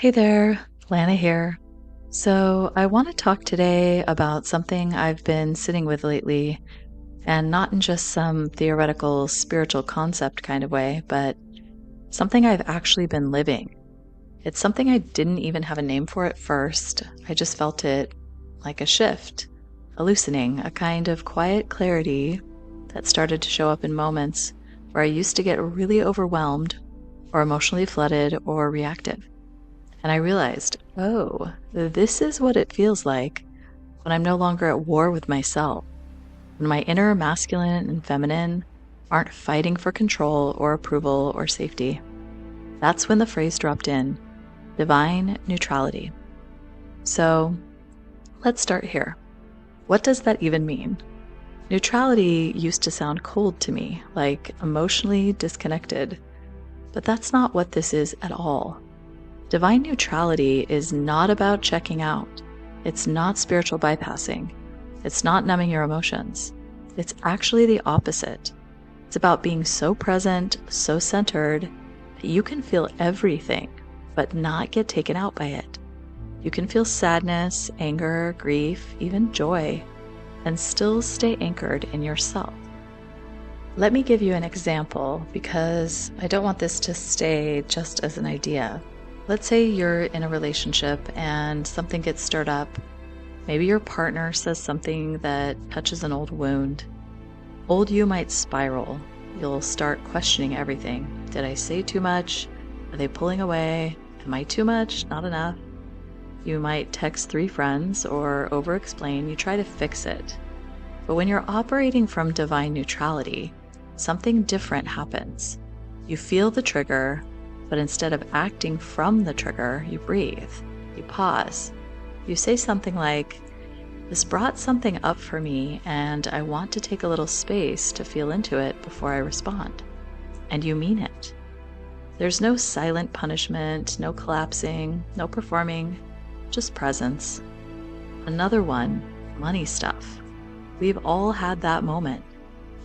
Hey there, Lana here. So, I want to talk today about something I've been sitting with lately, and not in just some theoretical spiritual concept kind of way, but something I've actually been living. It's something I didn't even have a name for at first. I just felt it like a shift, a loosening, a kind of quiet clarity that started to show up in moments where I used to get really overwhelmed or emotionally flooded or reactive. And I realized, oh, this is what it feels like when I'm no longer at war with myself, when my inner masculine and feminine aren't fighting for control or approval or safety. That's when the phrase dropped in, divine neutrality. So let's start here. What does that even mean? Neutrality used to sound cold to me, like emotionally disconnected, but that's not what this is at all. Divine neutrality is not about checking out. It's not spiritual bypassing. It's not numbing your emotions. It's actually the opposite. It's about being so present, so centered, that you can feel everything, but not get taken out by it. You can feel sadness, anger, grief, even joy, and still stay anchored in yourself. Let me give you an example because I don't want this to stay just as an idea. Let's say you're in a relationship and something gets stirred up. Maybe your partner says something that touches an old wound. Old you might spiral. You'll start questioning everything. Did I say too much? Are they pulling away? Am I too much? Not enough? You might text 3 friends or over-explain. You try to fix it. But when you're operating from divine neutrality, something different happens. You feel the trigger, but instead of acting from the trigger, you breathe, you pause. You say something like, "This brought something up for me, and I want to take a little space to feel into it before I respond." And you mean it. There's no silent punishment, no collapsing, no performing, just presence. Another one, money stuff. We've all had that moment.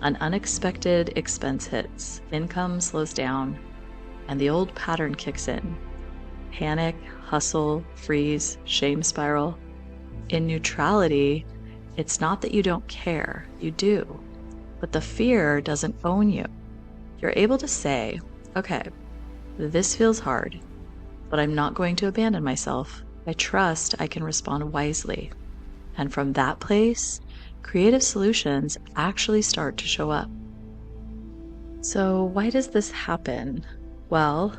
An unexpected expense hits, income slows down, and the old pattern kicks in. Panic, hustle, freeze, shame spiral. In neutrality, it's not that you don't care, you do, but the fear doesn't own you. You're able to say, okay, this feels hard, but I'm not going to abandon myself. I trust I can respond wisely. And from that place, creative solutions actually start to show up. So why does this happen? Well,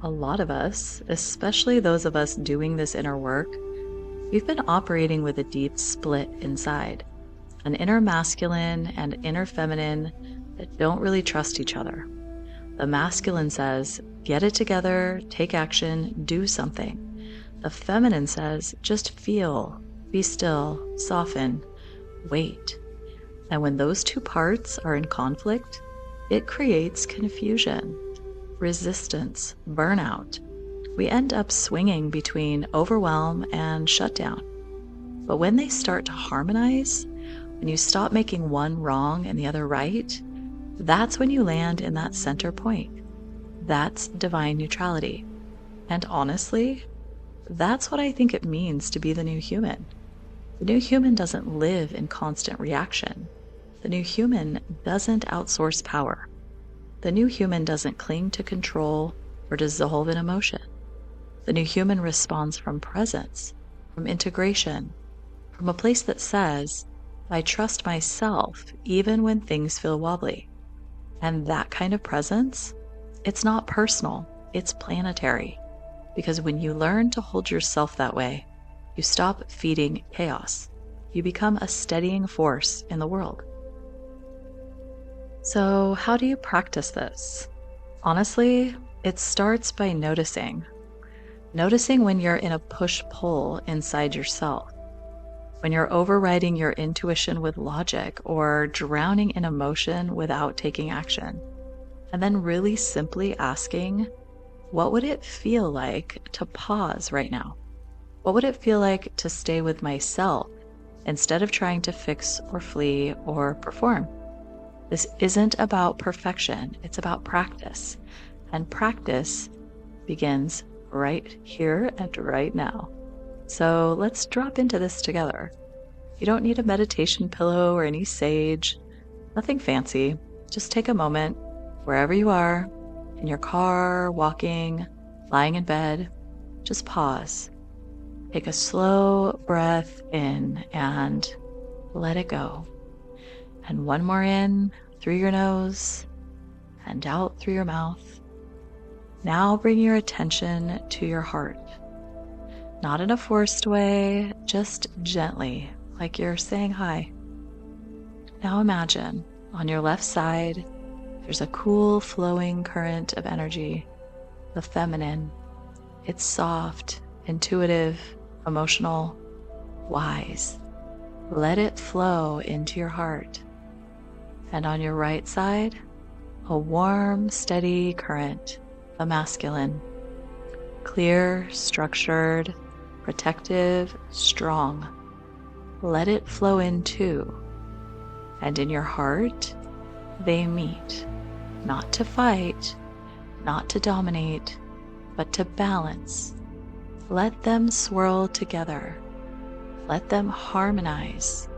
a lot of us, especially those of us doing this inner work, we've been operating with a deep split inside, an inner masculine and inner feminine that don't really trust each other. The masculine says, get it together, take action, do something. The feminine says, just feel, be still, soften, wait. And when those two parts are in conflict, it creates confusion, resistance, burnout. We end up swinging between overwhelm and shutdown. But when they start to harmonize, when you stop making one wrong and the other right, that's when you land in that center point. That's divine neutrality. And honestly, that's what I think it means to be the new human. The new human doesn't live in constant reaction. The new human doesn't outsource power. The new human doesn't cling to control or dissolve in emotion. The new human responds from presence, from integration, from a place that says, I trust myself even when things feel wobbly. And that kind of presence, it's not personal, it's planetary. Because when you learn to hold yourself that way, you stop feeding chaos. You become a steadying force in the world. So, how do you practice this? Honestly, it starts by noticing. Noticing when you're in a push-pull inside yourself. When you're overriding your intuition with logic or drowning in emotion without taking action. And then really simply asking, what would it feel like to pause right now? What would it feel like to stay with myself instead of trying to fix or flee or perform? This isn't about perfection, it's about practice. And practice begins right here and right now. So let's drop into this together. You don't need a meditation pillow or any sage, nothing fancy. Just take a moment, wherever you are, in your car, walking, lying in bed, just pause. Take a slow breath in and let it go. And one more in through your nose and out through your mouth. Now bring your attention to your heart. Not in a forced way, just gently, like you're saying hi. Now imagine on your left side, there's a cool flowing current of energy, the feminine. It's soft, intuitive, emotional, wise. Let it flow into your heart. And on your right side, a warm, steady current, the masculine. Clear, structured, protective, strong. Let it flow in too. And in your heart, they meet, not to fight, not to dominate, but to balance. Let them swirl together. Let them harmonize.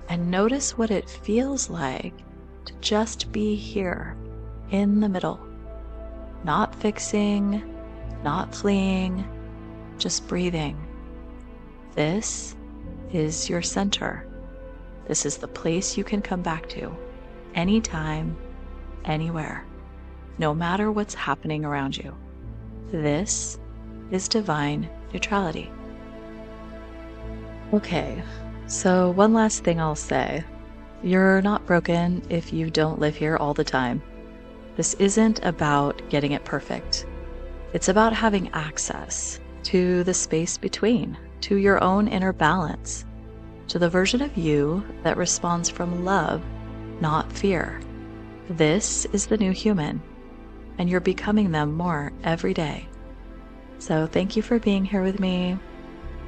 And notice what it feels like to just be here in the middle. Not fixing, not fleeing, just breathing. This is your center. This is the place you can come back to anytime, anywhere, no matter what's happening around you. This is divine neutrality. Okay, so one last thing I'll say. You're not broken if you don't live here all the time. This isn't about getting it perfect. It's about having access to the space between, to your own inner balance, to the version of you that responds from love, not fear. This is the new human, and you're becoming them more every day. So thank you for being here with me,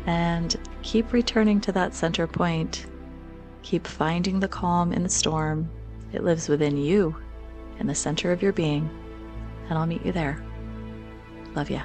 and keep returning to that center point. Keep finding the calm in the storm. It lives within you, in the center of your being, and I'll meet you there. Love ya.